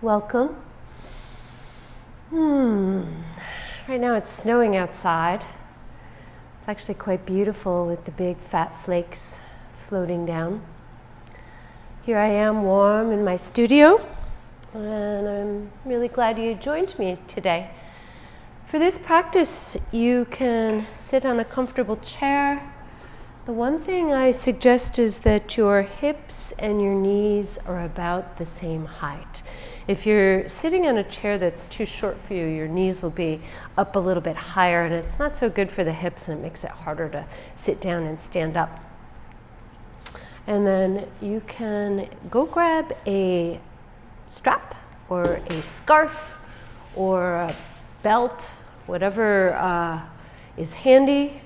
Welcome. Right now it's snowing outside. It's actually quite beautiful with the big fat flakes floating down. Here I am warm in my studio, and I'm really glad you joined me today. For this practice, you can sit on a comfortable chair. The one thing I suggest is that your hips and your knees are about the same height. If you're sitting on a chair that's too short for you, your knees will be up a little bit higher, and it's not so good for the hips, and it makes it harder to sit down and stand up. And then you can go grab a strap or a scarf or a belt, whatever is handy.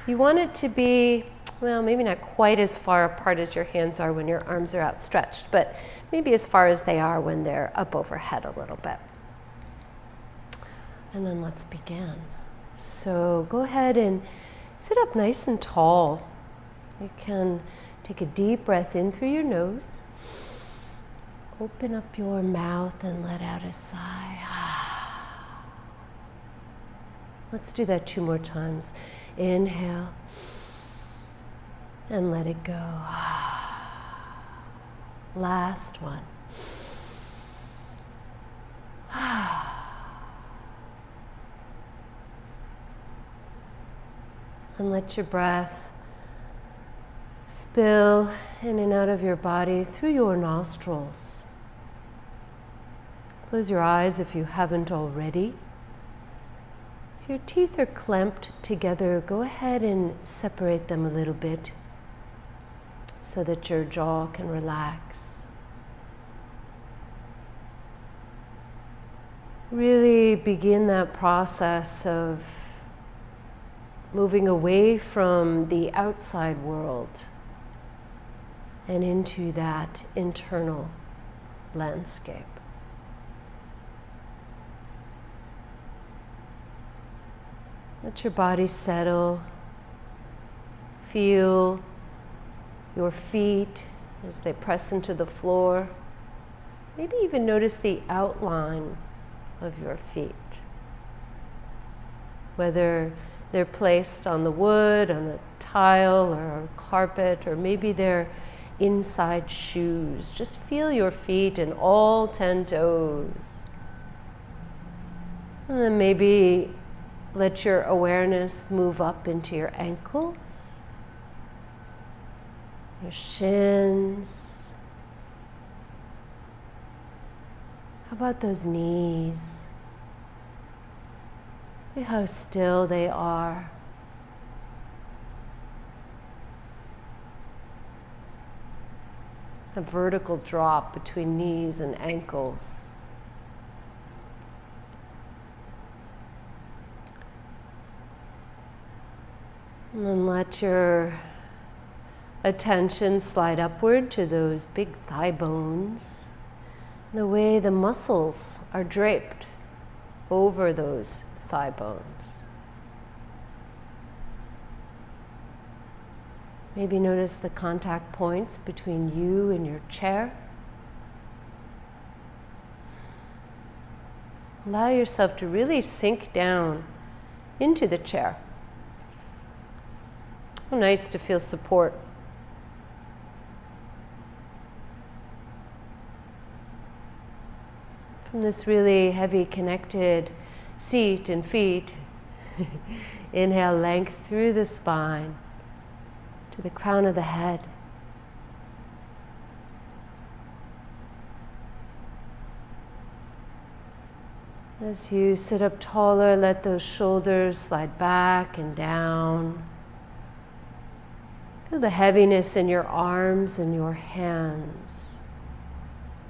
You want it to be, well, maybe not quite as far apart as your hands are when your arms are outstretched, but maybe as far as they are when they're up overhead a little bit. And then let's begin. So go ahead and sit up nice and tall. You can take a deep breath in through your nose. Open up your mouth and let out a sigh. Let's do that 2 more times. Inhale and let it go. Last one. And let your breath spill in and out of your body through your nostrils. Close your eyes if you haven't already. If your teeth are clamped together, go ahead and separate them a little bit so that your jaw can relax. Really begin that process of moving away from the outside world and into that internal landscape. Let your body settle. Feel your feet as they press into the floor. Maybe even notice the outline of your feet. Whether they're placed on the wood, on the tile, or carpet, or maybe they're inside shoes. Just feel your feet and all 10 toes. And then maybe let your awareness move up into your ankles, your shins. How about those knees? See how still they are. A vertical drop between knees and ankles. And then let your attention slide upward to those big thigh bones, the way the muscles are draped over those thigh bones. Maybe notice the contact points between you and your chair. Allow yourself to really sink down into the chair. So nice to feel support. From this really heavy connected seat and feet, inhale length through the spine to the crown of the head. As you sit up taller, let those shoulders slide back and down. Feel the heaviness in your arms and your hands.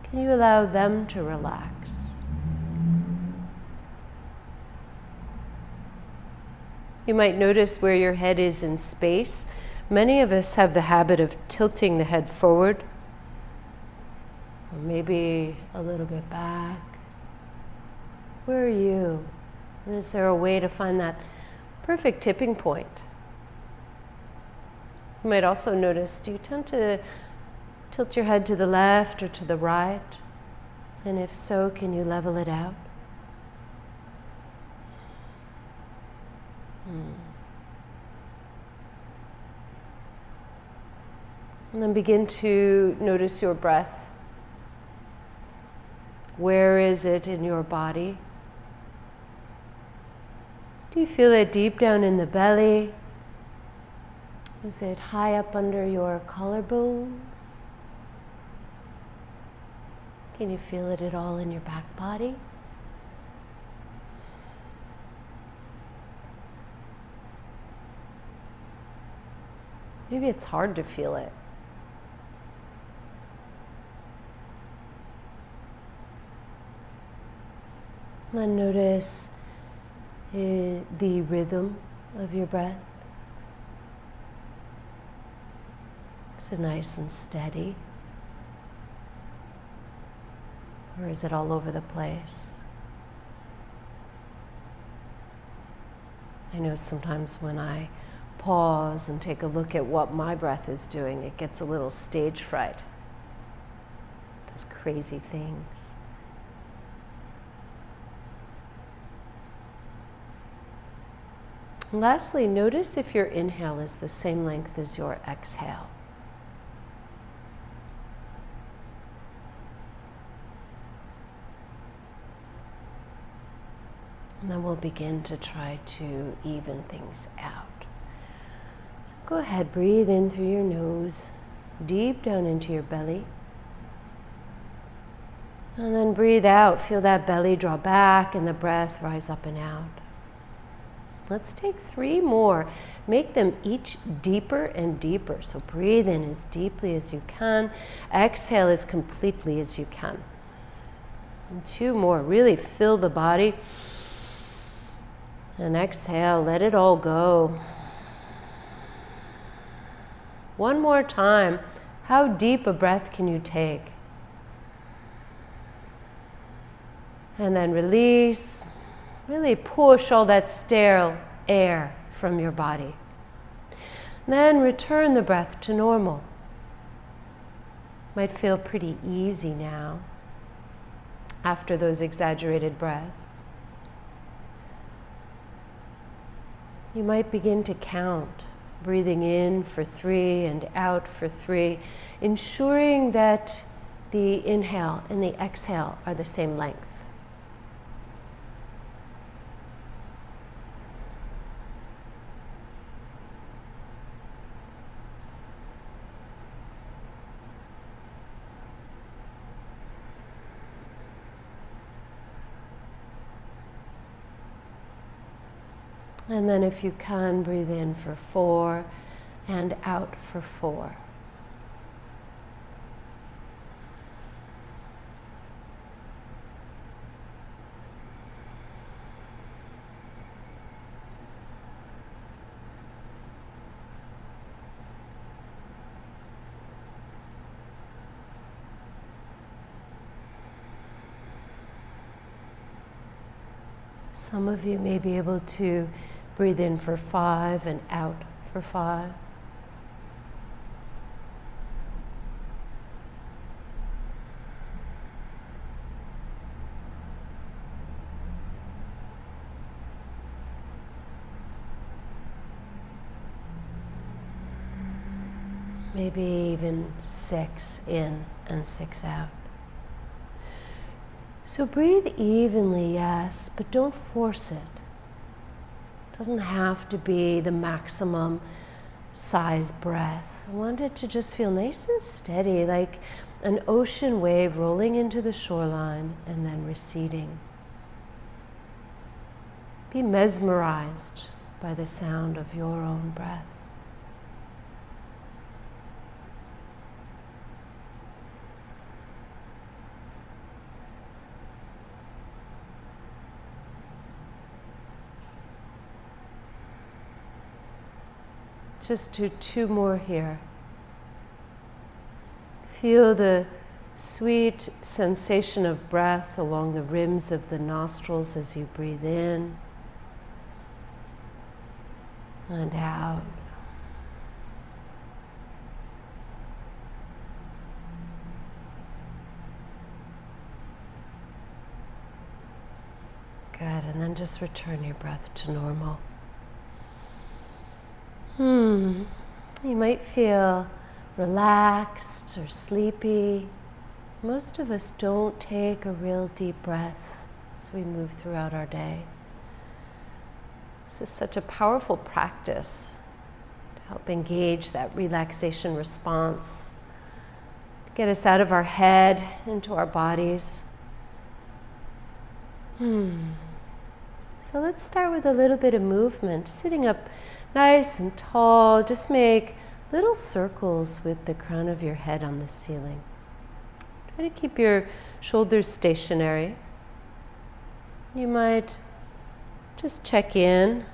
Can you allow them to relax? You might notice where your head is in space. Many of us have the habit of tilting the head forward, or maybe a little bit back. Where are you? And is there a way to find that perfect tipping point? You might also notice, do you tend to tilt your head to the left or to the right? And if so, can you level it out? And then begin to notice your breath. Where is it in your body? Do you feel it deep down in the belly? Is it high up under your collarbones? Can you feel it at all in your back body? Maybe it's hard to feel it. And notice the rhythm of your breath. Is it nice and steady? Or is it all over the place? I know sometimes when I pause and take a look at what my breath is doing, it gets a little stage fright. It does crazy things. And lastly, notice if your inhale is the same length as your exhale. And then we'll begin to try to even things out. So go ahead, breathe in through your nose, deep down into your belly. And then breathe out, feel that belly draw back and the breath rise up and out. Let's take 3 more. Make them each deeper and deeper. So breathe in as deeply as you can. Exhale as completely as you can. And 2 more. Really fill the body. And exhale, let it all go. 1 more time. How deep a breath can you take? And then release. Really push all that sterile air from your body. Then return the breath to normal. Might feel pretty easy now after those exaggerated breaths. You might begin to count, breathing in for 3 and out for 3, ensuring that the inhale and the exhale are the same length. And then if you can, breathe in for 4 and out for 4. Some of you may be able to breathe in for 5 and out for 5. Maybe even 6 in and 6 out. So breathe evenly, yes, but don't force it. It doesn't have to be the maximum size breath. I want it to just feel nice and steady, like an ocean wave rolling into the shoreline and then receding. Be mesmerized by the sound of your own breath. Just do 2 more here. Feel the sweet sensation of breath along the rims of the nostrils as you breathe in and out. Good, and then just return your breath to normal. You might feel relaxed or sleepy. Most of us don't take a real deep breath as we move throughout our day. This is such a powerful practice to help engage that relaxation response, to get us out of our head into our bodies. So let's start with a little bit of movement, sitting up nice and tall. Just make little circles with the crown of your head on the ceiling. Try to keep your shoulders stationary. You might just check in.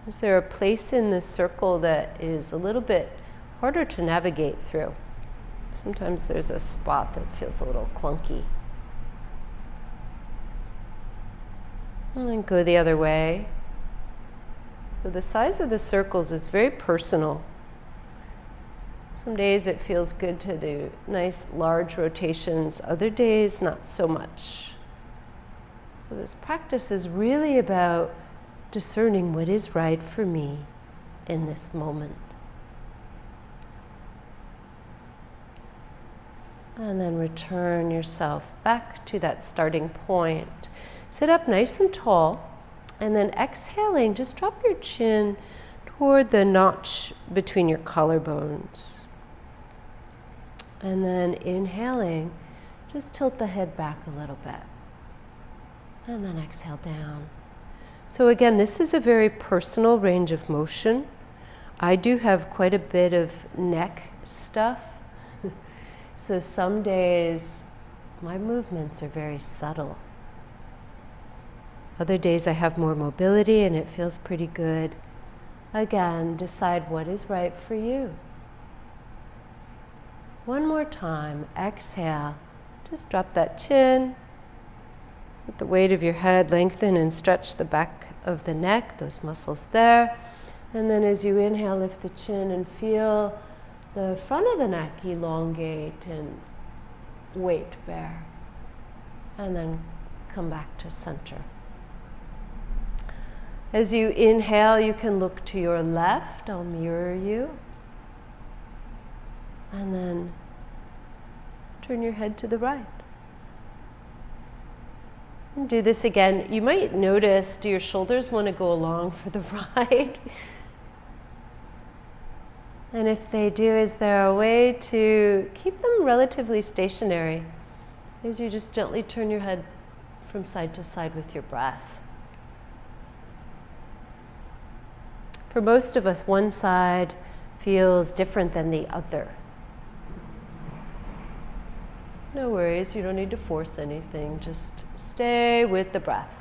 Is there a place in the circle that is a little bit harder to navigate through? Sometimes there's a spot that feels a little clunky. And then go the other way. So the size of the circles is very personal. Some days it feels good to do nice large rotations, other days not so much. So this practice is really about discerning what is right for me in this moment. And then return yourself back to that starting point. Sit up nice and tall, and then exhaling, just drop your chin toward the notch between your collarbones. And then inhaling, just tilt the head back a little bit. And then exhale down. So again, this is a very personal range of motion. I do have quite a bit of neck stuff. So some days my movements are very subtle. Other days I have more mobility and it feels pretty good. Again, decide what is right for you. One more time, exhale. Just drop that chin. Let the weight of your head lengthen and stretch the back of the neck, those muscles there. And then as you inhale, lift the chin and feel the front of the neck elongate and weight bear. And then come back to center. As you inhale, you can look to your left. I'll mirror you. And then turn your head to the right. And do this again. You might notice, do your shoulders want to go along for the ride? And if they do, is there a way to keep them relatively stationary as you just gently turn your head from side to side with your breath? For most of us, one side feels different than the other. No worries, you don't need to force anything, just stay with the breath.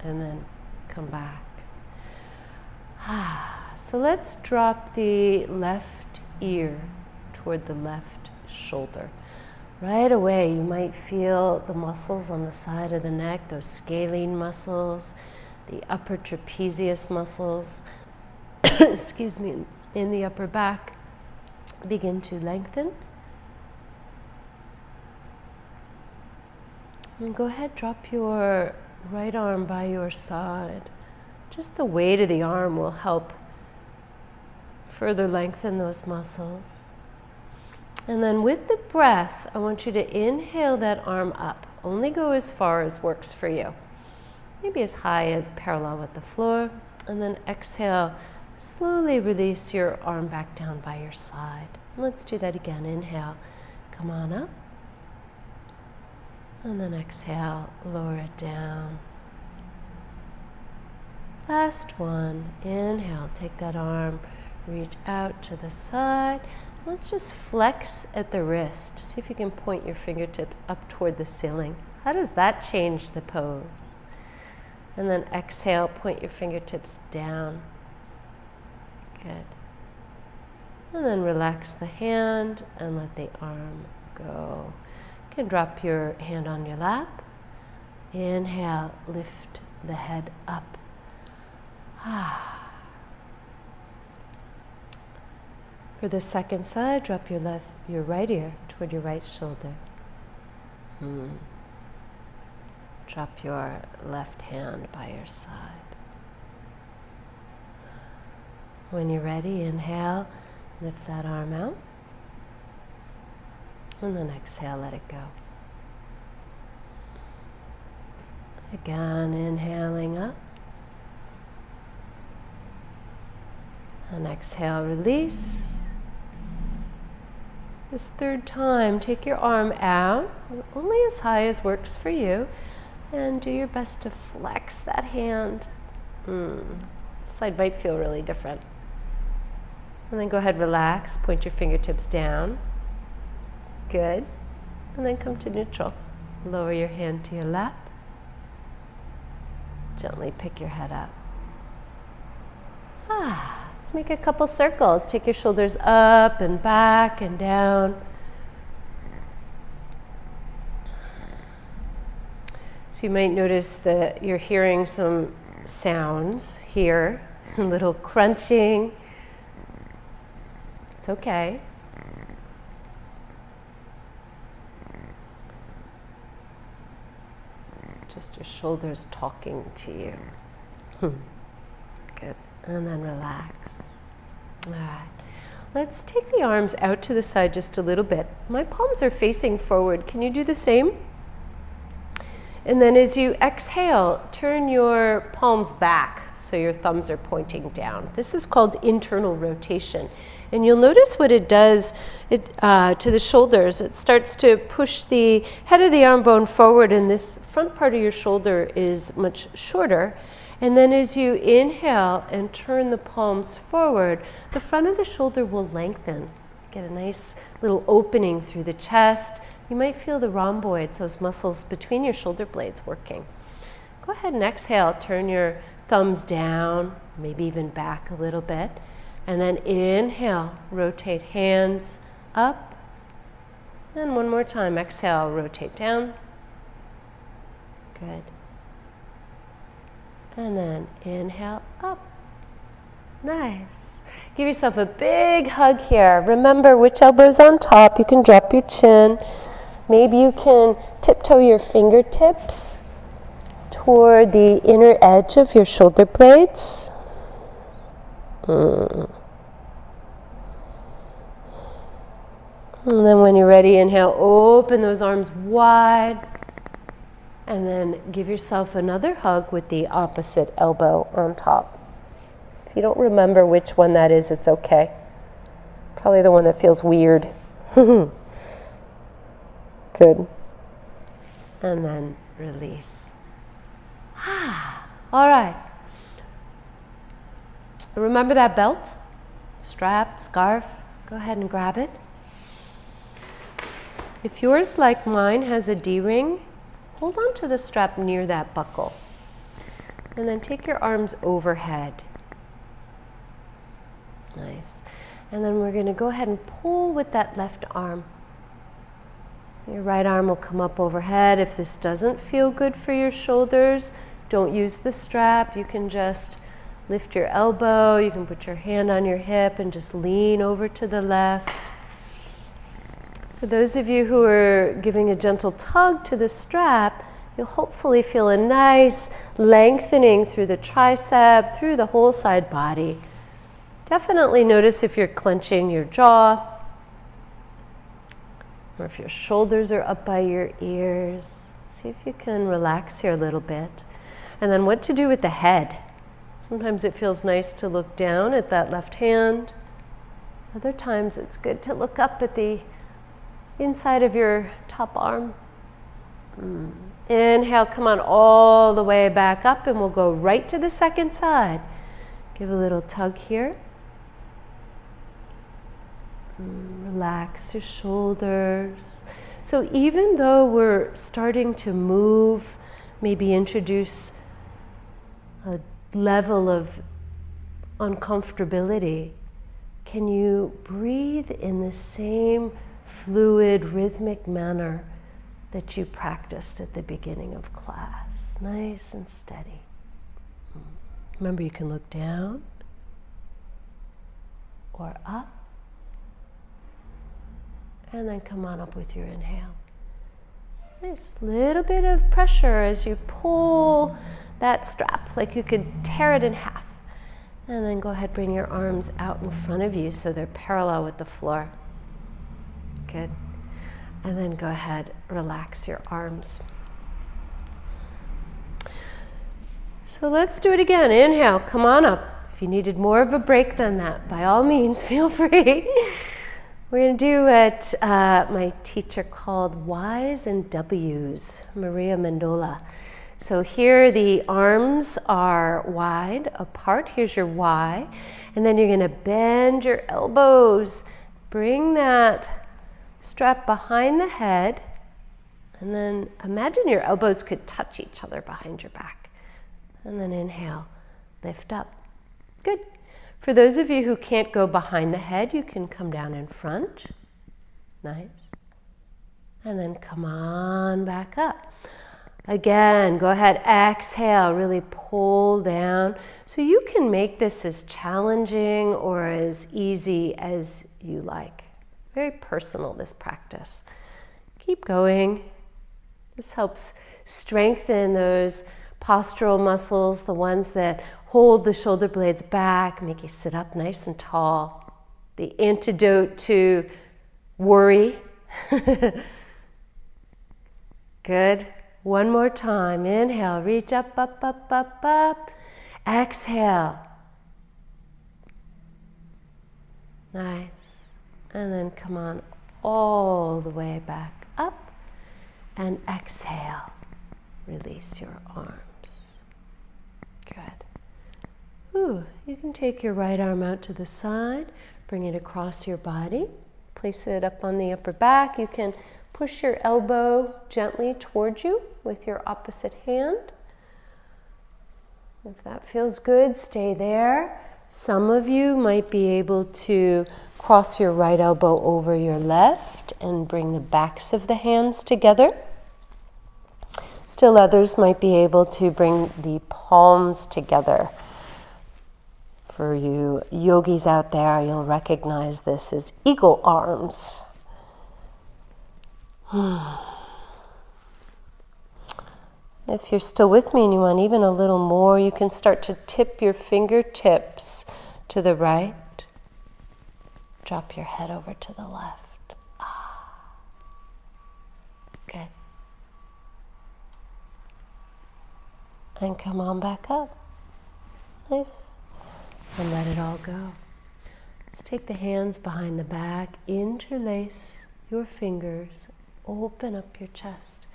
And then come back. So let's drop the left ear toward the left shoulder. Right away, you might feel the muscles on the side of the neck, those scalene muscles, the upper trapezius muscles, excuse me, in the upper back begin to lengthen. And go ahead, drop your right arm by your side. Just the weight of the arm will help further lengthen those muscles. And then with the breath, I want you to inhale that arm up. Only go as far as works for you. Maybe as high as parallel with the floor. And then exhale, slowly release your arm back down by your side. Let's do that again. Inhale, come on up. And then exhale, lower it down. Last one. Inhale, take that arm, reach out to the side. Let's just flex at the wrist. See if you can point your fingertips up toward the ceiling. How does that change the pose? And then exhale, point your fingertips down. Good. And then relax the hand and let the arm go. You can drop your hand on your lap. Inhale, lift the head up. For the second side, drop your right ear toward your right shoulder. Drop your left hand by your side. When you're ready, inhale, lift that arm out. And then exhale, let it go. Again, inhaling up. And exhale, release. This third time, take your arm out, only as high as works for you, and do your best to flex that hand. Side might feel really different. And then go ahead, relax, point your fingertips down. Good. And then come to neutral. Lower your hand to your lap. Gently pick your head up. Let's make a couple circles. Take your shoulders up and back and down. So you might notice that you're hearing some sounds here, a little crunching. It's okay. It's just your shoulders talking to you. Good. And then relax. All right. Let's take the arms out to the side just a little bit. My palms are facing forward. Can you do the same? And then as you exhale, turn your palms back so your thumbs are pointing down. This is called internal rotation. And you'll notice what it does to the shoulders. It starts to push the head of the arm bone forward, and this front part of your shoulder is much shorter. And then as you inhale and turn the palms forward, the front of the shoulder will lengthen. Get a nice little opening through the chest. You might feel the rhomboids, those muscles between your shoulder blades working. Go ahead and exhale. Turn your thumbs down, maybe even back a little bit. And then inhale, rotate hands up. And one more time, exhale, rotate down. Good. And then inhale up. Nice. Give yourself a big hug here. Remember which elbow's on top. You can drop your chin. Maybe you can tiptoe your fingertips toward the inner edge of your shoulder blades. And then when you're ready, inhale, open those arms wide. And then give yourself another hug with the opposite elbow on top. If you don't remember which one that is, it's okay. Probably the one that feels weird. Good. And then release. All right. Remember that belt? Strap, scarf? Go ahead and grab it. If yours, like mine, has a D-ring, hold on to the strap near that buckle. And then take your arms overhead. Nice. And then we're going to go ahead and pull with that left arm. Your right arm will come up overhead. If this doesn't feel good for your shoulders, don't use the strap. You can just lift your elbow. You can put your hand on your hip and just lean over to the left. For those of you who are giving a gentle tug to the strap, you'll hopefully feel a nice lengthening through the tricep, through the whole side body. Definitely notice if you're clenching your jaw, or if your shoulders are up by your ears. See if you can relax here a little bit. And then what to do with the head. Sometimes it feels nice to look down at that left hand. Other times it's good to look up at the inside of your top arm. Inhale, come on all the way back up, and we'll go right to the second side. Give a little tug here. Relax your shoulders. So even though we're starting to move, maybe introduce a level of uncomfortability, can you breathe in the same fluid, rhythmic manner that you practiced at the beginning of class? Nice and steady. Remember, you can look down or up, and then come on up with your inhale. Nice. Little bit of pressure as you pull that strap, like you could tear it in half. And then go ahead, bring your arms out in front of you so they're parallel with the floor. Good. And then go ahead, relax your arms. So let's do it again. Inhale, come on up. If you needed more of a break than that, by all means, feel free. We're going to do what my teacher called Y's and W's, Maria Mendola. So here the arms are wide apart. Here's your Y. And then you're going to bend your elbows. Bring that strap behind the head. And then imagine your elbows could touch each other behind your back. And then inhale, lift up. Good. For those of you who can't go behind the head, you can come down in front. Nice. And then come on back up. Again, go ahead, exhale, really pull down. So you can make this as challenging or as easy as you like. Very personal, this practice. Keep going. This helps strengthen those postural muscles, the ones that hold the shoulder blades back, make you sit up nice and tall. The antidote to worry. Good. One more time. Inhale, reach up, up, up, up, up. Exhale. Nice. And then come on all the way back up. And exhale. Release your arms. Good. Ooh, you can take your right arm out to the side, bring it across your body, place it up on the upper back. You can push your elbow gently towards you with your opposite hand. If that feels good, stay there. Some of you might be able to cross your right elbow over your left and bring the backs of the hands together. Still others might be able to bring the palms together. For you yogis out there, you'll recognize this as eagle arms. If you're still with me and you want even a little more, you can start to tip your fingertips to the right. Drop your head over to the left. Good. And come on back up. Nice. And let it all go. Let's take the hands behind the back, interlace your fingers, open up your chest.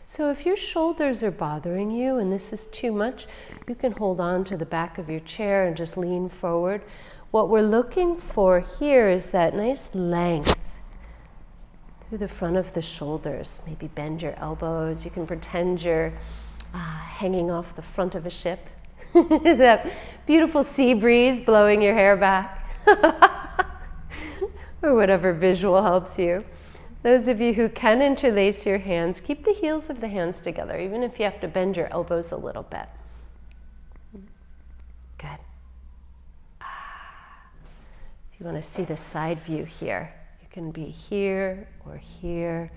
So if your shoulders are bothering you and this is too much, you can hold on to the back of your chair and just lean forward. What we're looking for here is that nice length through the front of the shoulders. Maybe bend your elbows. You can pretend you're hanging off the front of a ship. That beautiful sea breeze blowing your hair back. Or whatever visual helps you. Those of you who can interlace your hands, keep the heels of the hands together, even if you have to bend your elbows a little bit. Good. If you want to see the side view here, you can be here or here.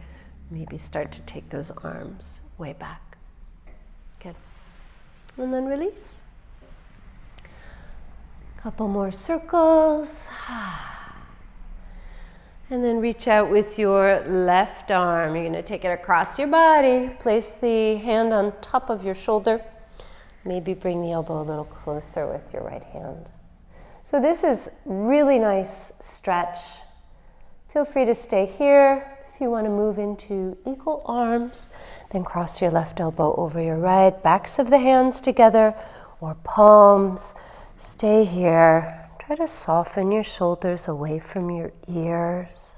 Maybe start to take those arms way back. Good. And then release. Couple more circles. And then reach out with your left arm. You're going to take it across your body. Place the hand on top of your shoulder. Maybe bring the elbow a little closer with your right hand. So this is really nice stretch. Feel free to stay here. If you want to move into eagle arms, then cross your left elbow over your right. Backs of the hands together or palms. Stay here. Try to soften your shoulders away from your ears.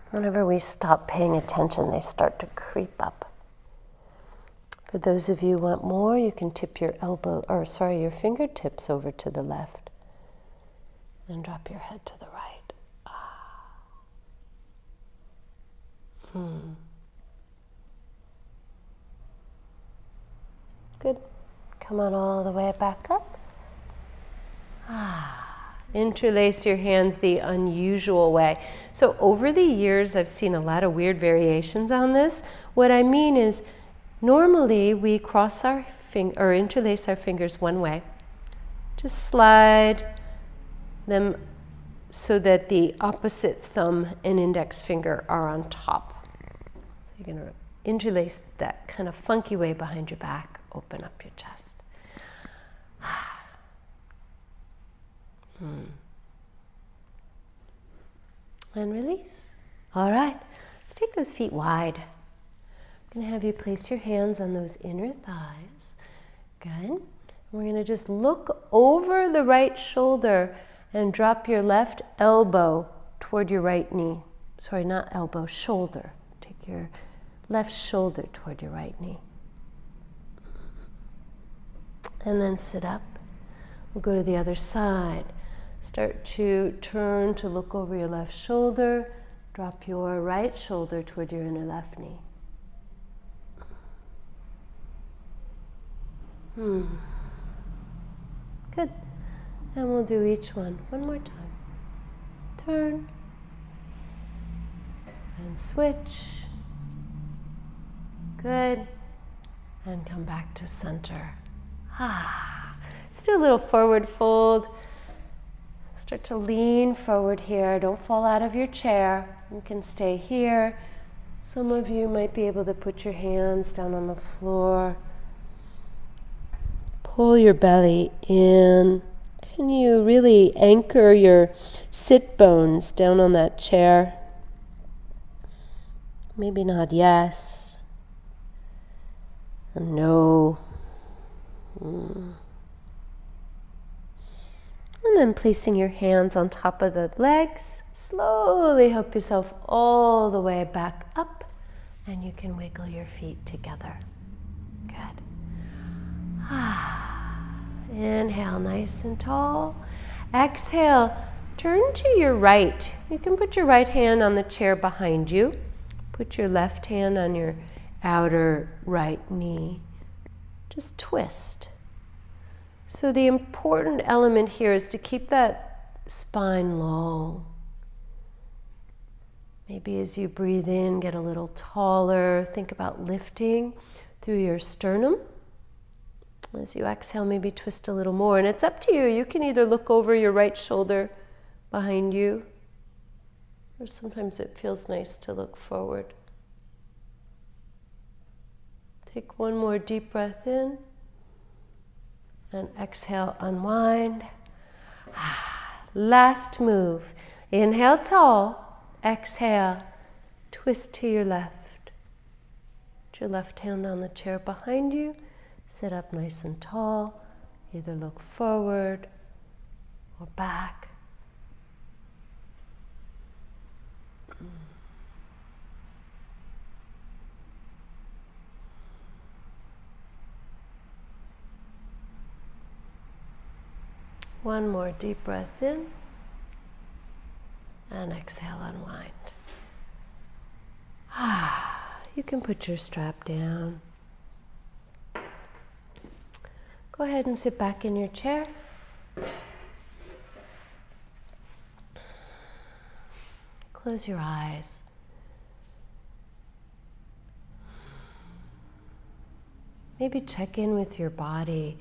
Whenever we stop paying attention, they start to creep up. For those of you who want more, you can tip your your fingertips over to the left and drop your head to the right. Good. Come on all the way back up. Interlace your hands the unusual way. So over the years, I've seen a lot of weird variations on this. What I mean is, normally we cross our or interlace our fingers one way. Just slide them so that the opposite thumb and index finger are on top. So you're going to interlace that kind of funky way behind your back. Open up your chest. And release. All right, let's take those feet wide. I'm going to have you place your hands on those inner thighs. Good. We're going to just look over the right shoulder and drop your left elbow toward your right knee. Sorry, not elbow, shoulder. Take your left shoulder toward your right knee. And then sit up. We'll go to the other side. Start to turn to look over your left shoulder. Drop your right shoulder toward your inner left knee. Good. And we'll do each one more time. Turn. And switch. Good. And come back to center. Let's do a little forward fold. Start to lean forward here. Don't fall out of your chair. You can stay here. Some of you might be able to put your hands down on the floor. Pull your belly in. Can you really anchor your sit bones down on that chair? Maybe nod yes. And no. And then placing your hands on top of the legs, slowly help yourself all the way back up, and you can wiggle your feet together. Good. Inhale, nice and tall. Exhale, turn to your right. You can put your right hand on the chair behind you. Put your left hand on your outer right knee. Just twist. So the important element here is to keep that spine long. Maybe as you breathe in, get a little taller. Think about lifting through your sternum. As you exhale, maybe twist a little more. And it's up to you. You can either look over your right shoulder behind you, or sometimes it feels nice to look forward. Take one more deep breath in. And exhale, unwind. Last move. Inhale tall. Exhale, twist to your left. Put your left hand on the chair behind you. Sit up nice and tall. Either look forward or back. One more deep breath in, and exhale, unwind. You can put your strap down. Go ahead and sit back in your chair. Close your eyes. Maybe check in with your body.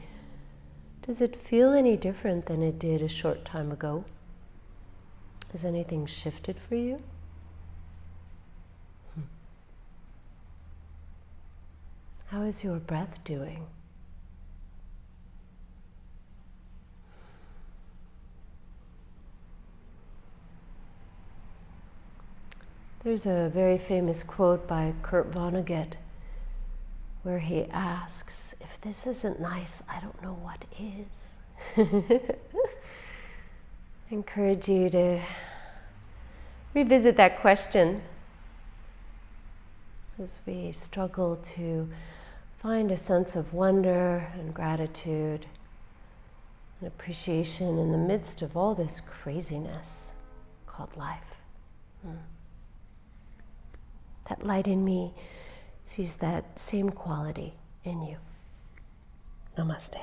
Does it feel any different than it did a short time ago? Has anything shifted for you? How is your breath doing? There's a very famous quote by Kurt Vonnegut where he asks, if this isn't nice, I don't know what is. I encourage you to revisit that question as we struggle to find a sense of wonder and gratitude and appreciation in the midst of all this craziness called life. That light in me sees that same quality in you. Namaste.